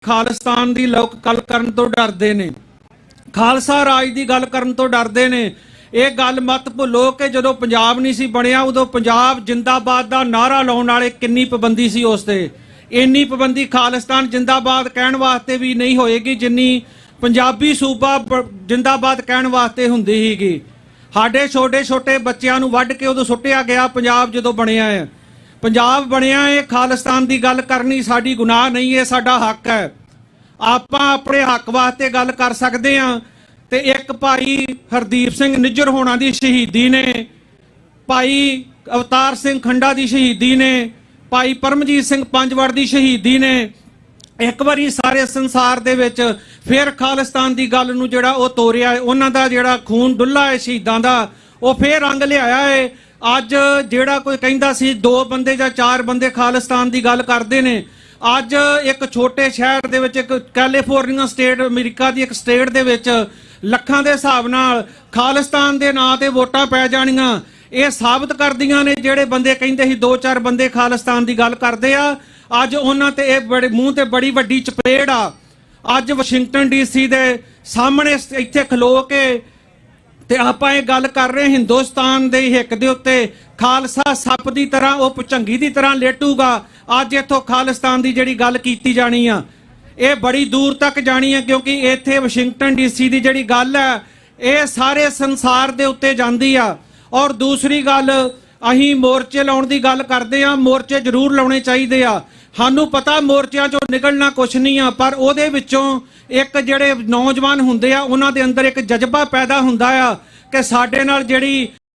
खालिस्तान की लोग गल करन तो डरते ने, खालसा राज की गल करन तो डरते ने। ये गल मत भुलो कि जो पंजाब नहीं सी बनिया उदों पंजाब जिंदाबाद का नारा लाने वाले किन्नी पाबंदी सी उस ते, इन्नी पाबंदी खालिस्तान जिंदाबाद कहण वास्ते भी नहीं होएगी जिन्नी पंजाबी सूबा जिंदाबाद कहण वास्ते हुंदी हीगी। साडे छोटे छोटे बच्चों नूं वढ के उदों सुट्टिया गया पंजाब जदों बनिया है, पंजाब बनिया है। खालिस्तान की गल करनी साडी गुनाह नहीं है, साडा हक है। आपां अपने हक वास्ते गल कर सकते हैं। तो एक भाई हरदीप सिंह निज्जर होना की शहीदी ने, भाई अवतार सिंह खंडा की शहीदी ने, भाई परमजीत सिंह पंजवड़ की शहीदी ने। एक बारी सारे संसार दे विच फिर खालिस्तान की गल नूं जिहड़ा ओह तोरिया है, उन्हां दा जिहड़ा खून डुल्ला है शहीदां दा ओह फिर रंग लिआया है। अज जिहड़ा कोई कहिंदा सी 2 बंदे जां 4 बंदे खालिस्तान की गल करते ने, अज एक छोटे शहर दे विच एक कैलीफोर्निया स्टेट अमेरिका की एक स्टेट दे विच ਲੱਖਾਂ ਦੇ ਹਿਸਾਬ ਨਾਲ ਖਾਲਿਸਤਾਨ ਦੇ ਨਾਂ ਤੇ ਵੋਟਾਂ ਪੈ ਜਾਣੀਆਂ। ਇਹ ਸਾਬਤ ਕਰਦੀਆਂ ਨੇ ਜਿਹੜੇ ਬੰਦੇ ਕਹਿੰਦੇ ਸੀ 2-4 ਬੰਦੇ ਖਾਲਿਸਤਾਨ ਦੀ ਗੱਲ ਕਰਦੇ ਆ, ਅੱਜ ਉਹਨਾਂ ਤੇ ਇਹ ਬੜੇ ਮੂੰਹ ਤੇ ਬੜੀ ਵੱਡੀ ਚਪੇੜ ਆ। ਅੱਜ ਵਾਸ਼ਿੰਗਟਨ ਡੀਸੀ ਦੇ ਸਾਹਮਣੇ ਇੱਥੇ ਖਲੋ ਕੇ ਤੇ ਆਪਾਂ ਇਹ ਗੱਲ ਕਰ ਰਹੇ ਹਿੰਦੁਸਤਾਨ ਦੇ ਹਿੱਕ ਦੇ ਉੱਤੇ ਖਾਲਸਾ ਸੱਪ ਦੀ ਤਰ੍ਹਾਂ ਉਹ ਭੁਚੰਗੀ ਦੀ ਤਰ੍ਹਾਂ ਲੇਟੂਗਾ। ਅੱਜ ਇੱਥੋਂ ਖਾਲਿਸਤਾਨ ਦੀ ਜਿਹੜੀ ਗੱਲ ਕੀਤੀ ਜਾਣੀ ਆ ਇਹ बड़ी दूर तक जानी है, क्योंकि इत्थे वाशिंगटन डीसी की जिहड़ी गल है ये सारे संसार दे उत्ते जांदी आ। और दूसरी गल अहीं मोर्चे लाउण दी गल करदे आ, मोर्चे जरूर लाउणे चाहीदे आ। सानूं पता मोर्चों चों निकलना कुछ नहीं आ, पर उहदे विचों एक जिहड़े नौजवान हुंदे आ उन्हां दे अंदर एक जज्बा पैदा हुंदा आ कि साडे नाल जिहड़ी